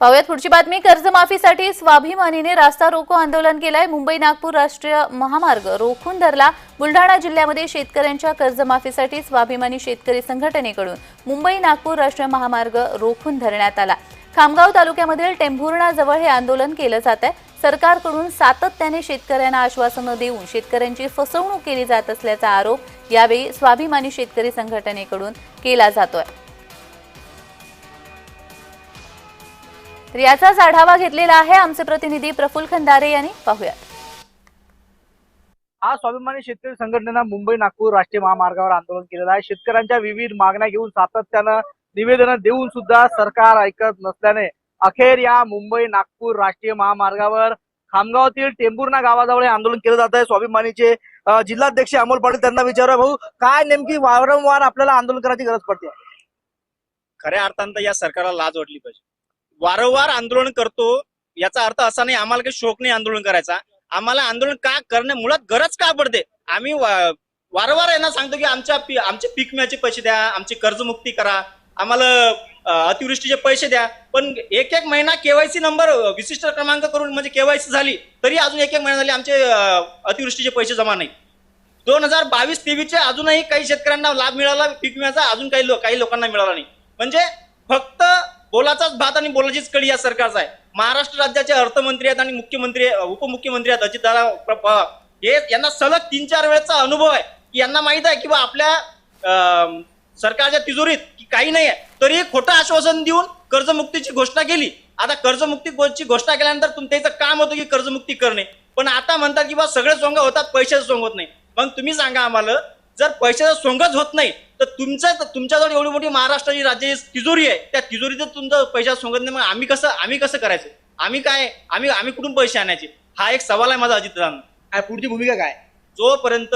पाहुयात पुढची बातमी। कर्जमाफीसाठी स्वाभिमानीने रास्ता रोको आंदोलन केलंय। मुंबई नागपूर राष्ट्रीय महामार्ग रोखून धरला। बुलढाणा जिल्ह्यामध्ये शेतकऱ्यांच्या कर्जमाफीसाठी स्वाभिमानी शेतकरी संघटनेकडून मुंबई नागपूर राष्ट्रीय महामार्ग रोखून धरण्यात आला। खामगाव तालुक्यामधील टेंभुर्णा जवळ हे आंदोलन केलं जात आहे। सरकारकडून सातत्याने शेतकऱ्यांना आश्वासनं देऊन शेतकऱ्यांची फसवणूक केली जात असल्याचा आरोप यावेळी स्वाभिमानी शेतकरी संघटनेकडून केला जातोय। तर याचाच आढावा घेतलेला आहे आमचे प्रतिनिधी प्रफुल्ल खंदारे यांनी। पाहूया। आज स्वाभिमानी शेतकरी संघटनेनं मुंबई नागपूर राष्ट्रीय महामार्गावर आंदोलन केलेलं आहे। शेतकऱ्यांच्या विविध मागण्या घेऊन सातत्यानं निवेदनं देऊन सुद्धा सरकार ऐकत नसल्याने अखेर या मुंबई नागपूर राष्ट्रीय महामार्गावर खामगावातील टेंभुर्णा गावाजवळ आंदोलन केलं जात आहे। स्वाभिमानीचे जिल्हाध्यक्ष अमोल पाटील त्यांना विचारा, भाऊ काय नेमकी वारंवार आपल्याला आंदोलन करायची गरज पडते? खऱ्या अर्थानं या सरकारला लाज वाटली पाहिजे। वारंवार आंदोलन करतो याचा अर्थ असा नाही आम्हाला काही शौक नाही आंदोलन करायचा। आम्हाला आंदोलन का करणे मुळात गरज का पडते? आम्ही वारंवार यांना सांगतो की आमचे पीक विम्याचे पैसे द्या, आमची कर्जमुक्ती करा, आम्हाला अतिवृष्टीचे पैसे द्या। पण एक महिना केवायसी नंबर विशिष्ट क्रमांक करून म्हणजे केवायसी झाली तरी अजून एक महिना झाली आमचे अतिवृष्टीचे पैसे जमा नाही। 2022-23 अजूनही काही शेतकऱ्यांना लाभ मिळाला पीक विम्याचा, अजून काही लोकांना मिळाला नाही। म्हणजे फक्त बोलाचाच भात आणि बोलाचीच कडी या सरकारचा आहे। महाराष्ट्र राज्याचे अर्थमंत्री आहेत आणि मुख्यमंत्री उपमुख्यमंत्री आहेत अजितदादा, हे यांना सलग 3-4 वेळेचा अनुभव आहे की यांना माहित आहे की बा आपल्या सरकारच्या तिजोरीत काही नाही आहे, तरी खोटं आश्वासन देऊन कर्जमुक्तीची घोषणा केली। आता कर्जमुक्तीची घोषणा केल्यानंतर तुमचं काम होतं की कर्जमुक्ती करणे, पण आता म्हणतात की बा सगळे सोंग होतात, पैशाचं सोंग होत नाही। मग तुम्ही सांगा आम्हाला, जर पैशाचं सोंगच होत नाही तर तुमच्याजवळ एवढी मोठी महाराष्ट्राची राज्याची तिजोरी आहे, त्या तिजोरीत तुमचं पैसा सोंगत नाही, मग आम्ही कसं करायचं? आम्ही कुठून पैसे आणायचे? हा एक सवाल आहे माझा अजितदादा। पुढची भूमिका काय? जोपर्यंत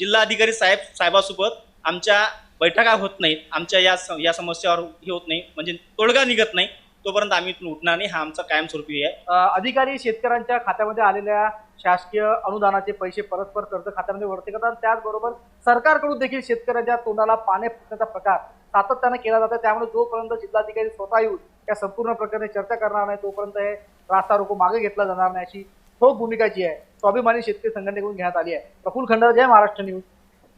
जिल्हाधिकारी साहेबासोबत आमच्या बैठका होत नाहीत, आमच्या या समस्यावर हे होत नाही, म्हणजे तोडगा निघत नाही, तोपर्यंत आम्ही इथून उठणार नाही। हा आमचा कायमस्वरूपी आहे। अधिकारी शेतकऱ्यांच्या खात्यामध्ये आलेल्या शासकीय अनुदानाचे पैसे परस्पर कर्ज खात्यामध्ये वळते करतात। त्याचबरोबर सरकारकडून देखील शेतकऱ्यांच्या तोंडाला पाने फुटण्याचा प्रकार सातत्याने केला जातो। त्यामुळे जोपर्यंत जिल्हाधिकारी स्वतः येऊन या संपूर्ण प्रकरणी चर्चा करणार नाही तोपर्यंत हे रास्ता रोको मागे घेतला जाणार नाही, अशी ठोस भूमिका जी आहे स्वाभिमानी शेतकरी संघटनेकडून घेण्यात आली आहे। प्रफुल्ल खंदारे, जय महाराष्ट्र न्यूज,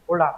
बुलढाणा।